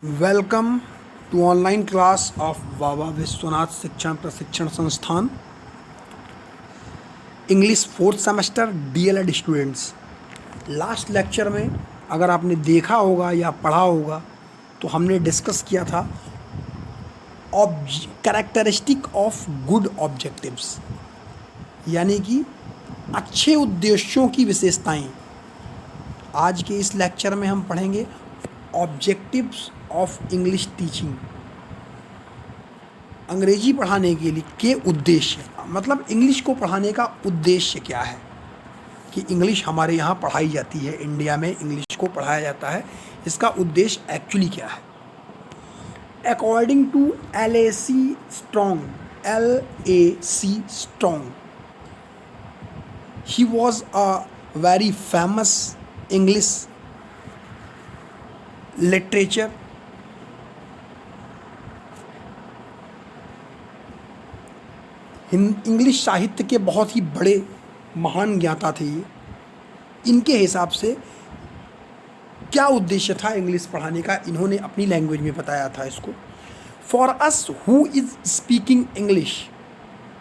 Welcome to online class of Baba Vishwanath Shikshan Prashikshan Sansthan English fourth semester DElEd students. Last lecture में अगर आपने देखा होगा या पढ़ा होगा तो हमने डिस्कस किया था कैरेक्टरिस्टिक ऑफ गुड ऑब्जेक्टिव्स, यानी कि अच्छे उद्देश्यों की विशेषताएं। आज के इस लेक्चर में हम पढ़ेंगे ऑब्जेक्टिव्स ऑफ इंग्लिश टीचिंग। अंग्रेजी पढ़ाने के लिए के उद्देश्य, मतलब इंग्लिश को पढ़ाने का उद्देश्य क्या है, कि इंग्लिश हमारे यहाँ पढ़ाई जाती है, इंडिया में इंग्लिश को पढ़ाया जाता है, इसका उद्देश्य एक्चुअली क्या है। According to LAC Strong, he was a very famous English literature English साहित्य के बहुत ही बड़े महान ज्ञाता थे ये। इनके हिसाब से क्या उद्देश्य था इंग्लिश पढ़ाने का, इन्होंने अपनी लैंग्वेज में बताया था इसको। For us who is speaking English,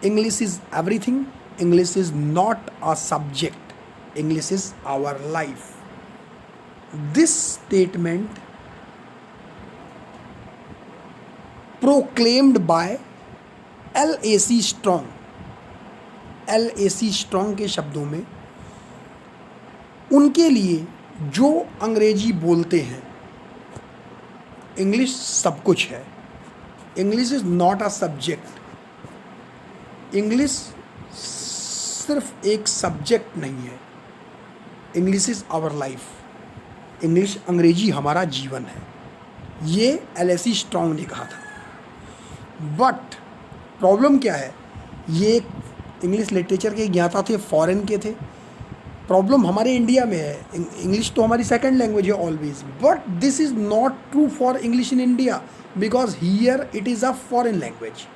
English is everything, English is not a subject, English is our life. This statement proclaimed by LAC Strong. LAC Strong के शब्दों में उनके लिए जो अंग्रेजी बोलते हैं, इंग्लिश सब कुछ है, English is not a subject, English सिर्फ एक सब्जेक्ट नहीं है, English is our life, English अंग्रेजी हमारा जीवन है, ये LAC स्ट्रॉन्ग ने कहा था। बट प्रॉब्लम क्या है, ये इंग्लिश लिटरेचर के ज्ञाता थे, फॉरेन के थे। प्रॉब्लम हमारे इंडिया में है, इंग्लिश तो हमारी सेकंड लैंग्वेज है always, but this is not true for English in India because here it is a foreign language.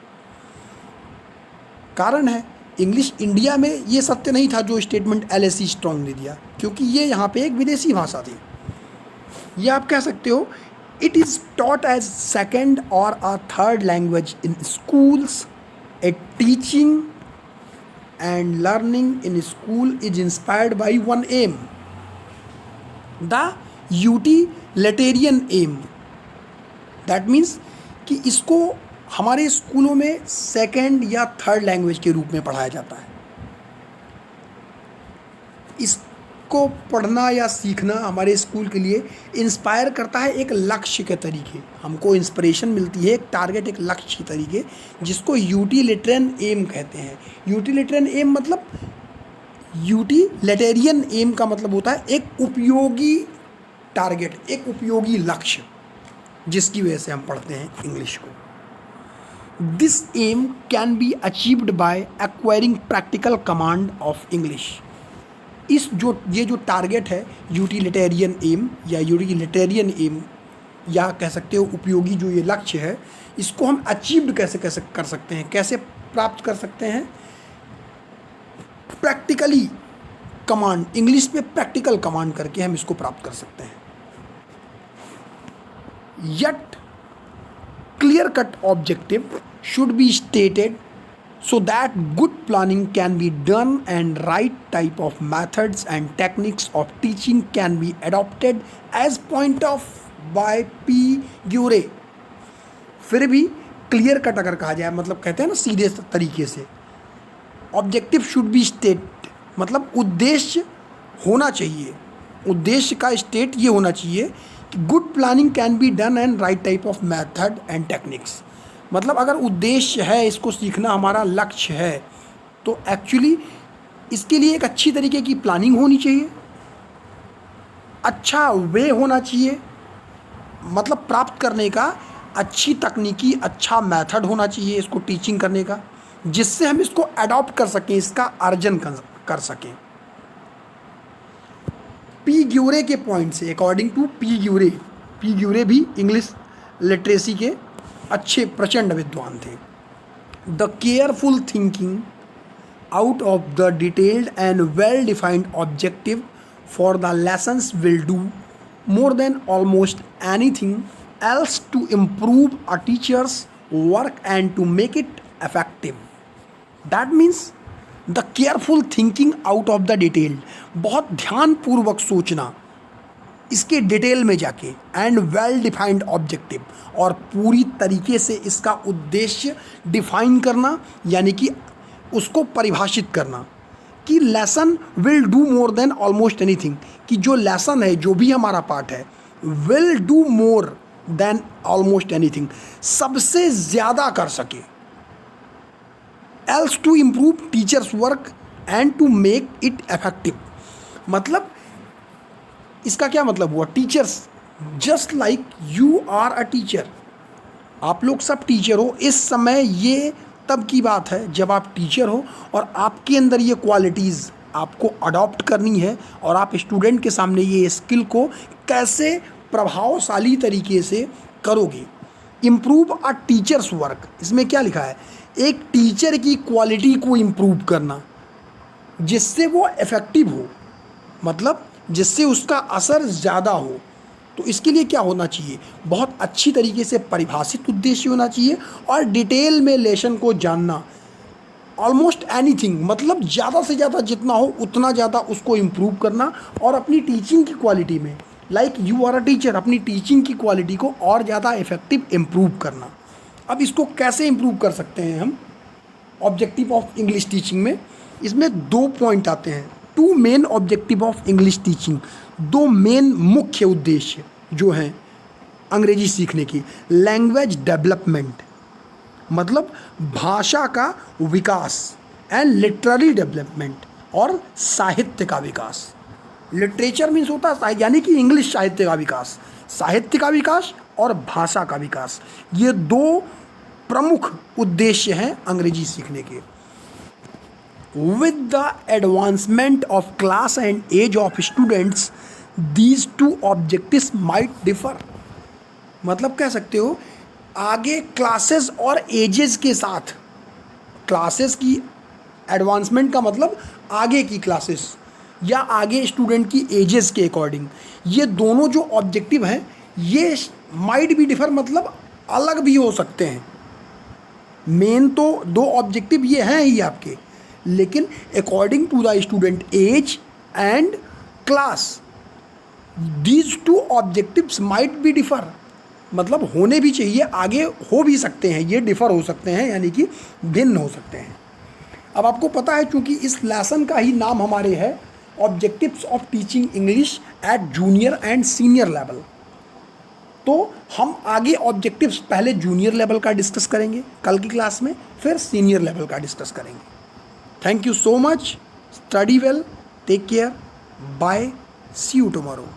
कारण है, इंग्लिश इंडिया में ये सत्य नहीं था जो स्टेटमेंट LAC स्ट्रॉन्ग ने दिया, क्योंकि ये यहाँ पे एक विदेशी भाषा थी। ये आप कह सकते हो it is taught as second or a third language in schools. A teaching and learning in school is inspired by one aim, the utilitarian aim. That means कि इसको हमारे स्कूलों में सेकेंड या थर्ड लैंग्वेज के रूप में पढ़ाया जाता है। इसको पढ़ना या सीखना हमारे स्कूल के लिए इंस्पायर करता है एक लक्ष्य के तरीके, हमको इंस्पिरेशन मिलती है एक टारगेट, एक लक्ष्य के तरीके, जिसको यूटिलिटरियन एम कहते हैं। यूटिलिटरियन एम मतलब, यूटिलिटेरियन एम का मतलब होता है एक उपयोगी टारगेट, एक उपयोगी लक्ष्य, जिसकी वजह से हम पढ़ते हैं इंग्लिश को। This aim can be achieved by acquiring practical command of English. ये जो टारगेट है यूटिलिटेरियन एम या यूटिलिटेरियन एम, या कह सकते हो उपयोगी जो ये लक्ष्य है, इसको हम अचीव्ड कैसे कर सकते हैं, कैसे प्राप्त कर सकते हैं? प्रैक्टिकली कमांड, इंग्लिश पे प्रैक्टिकल कमांड करके हम इसको प्राप्त कर सकते हैं। Yet clear cut objective should be stated so that good planning can be done and right type of methods and techniques of teaching can be adopted as point of by P. Gure। फिर भी clear cut अगर कहा जाए, मतलब कहते हैं ना सीधे तरीके से, ऑब्जेक्टिव शुड बी स्टेट, मतलब उद्देश्य होना चाहिए, उद्देश्य का स्टेट ये होना चाहिए कि good planning can be done and right type of method and techniques. मतलब अगर उद्देश्य है, इसको सीखना हमारा लक्ष्य है, तो एक्चुअली इसके लिए एक अच्छी तरीके की प्लानिंग होनी चाहिए, अच्छा वे होना चाहिए, मतलब प्राप्त करने का अच्छी तकनीकी, अच्छा मेथड होना चाहिए इसको टीचिंग करने का, जिससे हम इसको अडॉप्ट कर सकें, इसका अर्जन कर सकें। P. ग्यूरे के पॉइंट से, अकॉर्डिंग टू P. ग्यूरे भी इंग्लिश लिटरेसी के अच्छे प्रचंड विद्वान थे। The careful thinking out of the detailed and well defined objective for the lessons will do more than almost anything else to improve a teacher's work and to make it effective. That means the careful thinking out of the detail, बहुत ध्यानपूर्वक सोचना इसके detail में जाके, and well defined objective, और पूरी तरीके से इसका उद्देश्य डिफाइन करना, यानी कि उसको परिभाषित करना कि lesson will do more than almost anything, कि जो लेसन है, जो भी हमारा पार्ट है, will do more than almost anything, सबसे ज़्यादा कर सके। Else to improve teachers work and to make it effective, मतलब इसका क्या मतलब हुआ? Teachers, just like you are a teacher, आप लोग सब टीचर हो। इस समय ये तब की बात है जब आप टीचर हो और आपके अंदर ये क्वालिटीज़ आपको अडॉप्ट करनी है, और आप स्टूडेंट के सामने ये स्किल को कैसे प्रभावशाली तरीके से करोगे। इम्प्रूव अ टीचर्स वर्क, इसमें क्या लिखा है? एक टीचर की क्वालिटी को इम्प्रूव करना जिससे वो इफ़ेक्टिव हो, मतलब जिससे उसका असर ज़्यादा हो। तो इसके लिए क्या होना चाहिए? बहुत अच्छी तरीके से परिभाषित उद्देश्य होना चाहिए और डिटेल में लेसन को जानना। ऑलमोस्ट एनीथिंग, मतलब ज़्यादा से ज़्यादा जितना हो उतना ज़्यादा उसको इम्प्रूव करना, और अपनी टीचिंग की क्वालिटी में, like you are a teacher, अपनी टीचिंग की क्वालिटी को और ज़्यादा इफेक्टिव इम्प्रूव करना। अब इसको कैसे इम्प्रूव कर सकते हैं हम ऑब्जेक्टिव ऑफ इंग्लिश टीचिंग में? इसमें 2 पॉइंट आते हैं। 2 main objective of English teaching, 2 main मुख्य उद्देश्य जो हैं अंग्रेजी सीखने की। लैंग्वेज डेवलपमेंट, मतलब भाषा का विकास, एंड लिटरेरी डेवलपमेंट, और साहित्य का विकास। लिटरेचर मीन्स होता है यानी कि इंग्लिश साहित्य का विकास, साहित्य का विकास और भाषा का विकास, ये 2 प्रमुख उद्देश्य हैं अंग्रेजी सीखने के। With the advancement of class and age of students, these 2 objectives might differ, मतलब कह सकते हो आगे क्लासेस और एजेस के साथ, क्लासेस की एडवांसमेंट का मतलब आगे की क्लासेस या आगे स्टूडेंट की एजेस के अकॉर्डिंग, ये दोनों जो ऑब्जेक्टिव हैं ये माइट बी डिफर, मतलब अलग भी हो सकते हैं। मेन तो 2 ऑब्जेक्टिव ये हैं ही आपके, लेकिन according to the student age and class, these 2 objectives might be differ, मतलब होने भी चाहिए, आगे हो भी सकते हैं, ये डिफ़र हो सकते हैं, यानी कि भिन्न हो सकते हैं। अब आपको पता है चूँकि इस लेसन का ही नाम हमारे है objectives of teaching English at junior and senior level, तो हम आगे ऑब्जेक्टिव्स पहले जूनियर लेवल का डिस्कस करेंगे कल की क्लास में, फिर सीनियर लेवल का डिस्कस करेंगे। Thank you so much, study well, take care, bye, see you tomorrow.